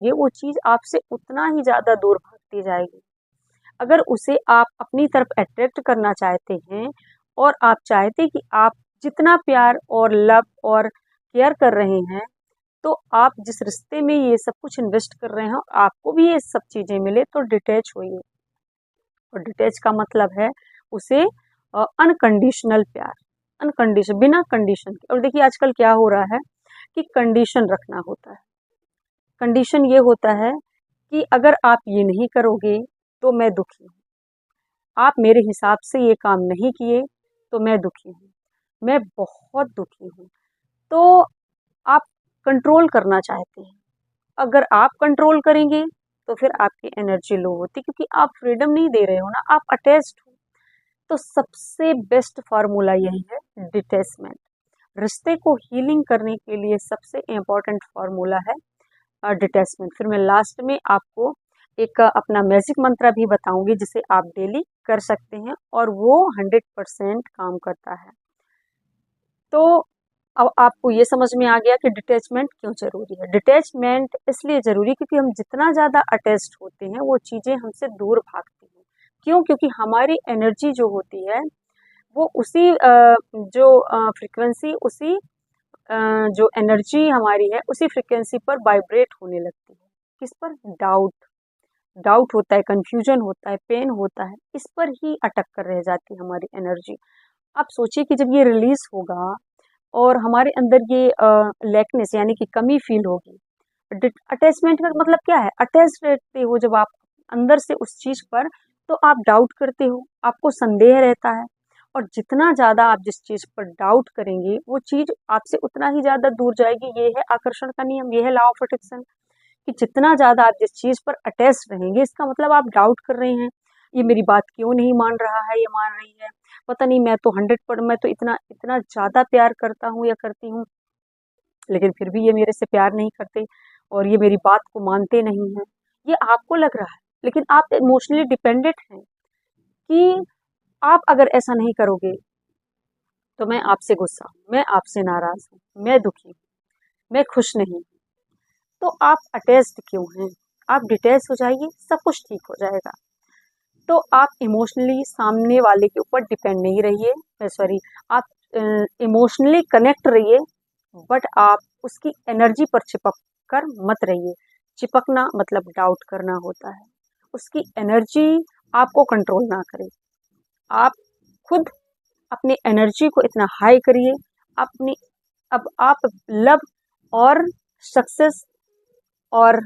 ये वो चीज़ आपसे उतना ही ज़्यादा दूर भागती जाएगी। अगर उसे आप अपनी तरफ अट्रैक्ट करना चाहते हैं और आप चाहते हैं कि आप जितना प्यार और लव और केयर कर रहे हैं, तो आप जिस रिश्ते में ये सब कुछ इन्वेस्ट कर रहे हैं, आपको भी ये सब चीज़ें मिले तो डिटैच होइए। और डिटैच का मतलब है उसे अनकंडीशनल प्यार, अनकंडीशन बिना कंडीशन के। और देखिए आजकल क्या हो रहा है कि कंडीशन रखना होता है। कंडीशन ये होता है कि अगर आप ये नहीं करोगे तो मैं दुखी हूँ, आप मेरे हिसाब से ये काम नहीं किए तो मैं दुखी हूँ, मैं बहुत दुखी हूँ। तो आप कंट्रोल करना चाहते हैं। अगर आप कंट्रोल करेंगे तो फिर आपकी एनर्जी लो होती, क्योंकि आप फ्रीडम नहीं दे रहे हो ना, आप अटैच्ड हो। तो सबसे बेस्ट फार्मूला यही है, डिटैचमेंट। रिश्ते को हीलिंग करने के लिए सबसे इम्पोर्टेंट फार्मूला है डिटैचमेंट। फिर मैं लास्ट में आपको एक अपना मैजिक मंत्र भी बताऊंगी जिसे आप डेली कर सकते हैं और वो 100% काम करता है। तो अब आपको ये समझ में आ गया कि डिटैचमेंट क्यों ज़रूरी है। डिटैचमेंट इसलिए ज़रूरी क्योंकि हम जितना ज़्यादा अटैच्ड होते हैं वो चीज़ें हमसे दूर भागती हैं। क्यों? क्योंकि हमारी एनर्जी जो होती है वो उसी जो फ्रीक्वेंसी उसी जो एनर्जी हमारी है उसी फ्रीक्वेंसी पर वाइब्रेट होने लगती है। किस पर? डाउट। डाउट होता है, कंफ्यूजन होता है, पेन होता है, इस पर ही अटक कर रह जाती है हमारी एनर्जी। आप सोचिए कि जब ये रिलीज होगा और हमारे अंदर ये लैकनेस यानी कि कमी फील होगी। अटैचमेंट का मतलब क्या है? अटैच रहते हो जब आप अंदर से उस चीज पर, तो आप डाउट करते हो, आपको संदेह रहता है। और जितना ज्यादा आप जिस चीज पर डाउट करेंगे वो चीज आपसे उतना ही ज्यादा दूर जाएगी। ये है आकर्षण का नियम, ये है लॉ ऑफ अट्रैक्शन, कि जितना ज्यादा आप जिस चीज पर अटैच रहेंगे, इसका मतलब आप डाउट कर रहे हैं, ये मेरी बात क्यों नहीं मान रहा है, ये मान रही है, पता नहीं, मैं तो 100 पर मैं तो इतना इतना ज्यादा प्यार करता हूँ या करती हूँ, लेकिन फिर भी ये मेरे से प्यार नहीं करते और ये मेरी बात को मानते नहीं हैं। ये आपको लग रहा है, लेकिन आप इमोशनली डिपेंडेंट हैं कि आप अगर ऐसा नहीं करोगे तो मैं आपसे गुस्सा हूँ, मैं आपसे नाराज हूँ, मैं दुखी हूँ, मैं खुश नहीं हूँ। तो आप अटैच्ड क्यों हैं? आप डिटैच हो जाइए, सब कुछ ठीक हो जाएगा। तो आप इमोशनली सामने वाले के ऊपर डिपेंड नहीं रहिए, सॉरी, आप इमोशनली कनेक्ट रहिए, बट आप उसकी एनर्जी पर चिपक कर मत रहिए। चिपकना मतलब डाउट करना होता है। उसकी एनर्जी आपको कंट्रोल ना करे। आप खुद अपनी एनर्जी को इतना हाई करिए, अपनी अब आप लव और सक्सेस और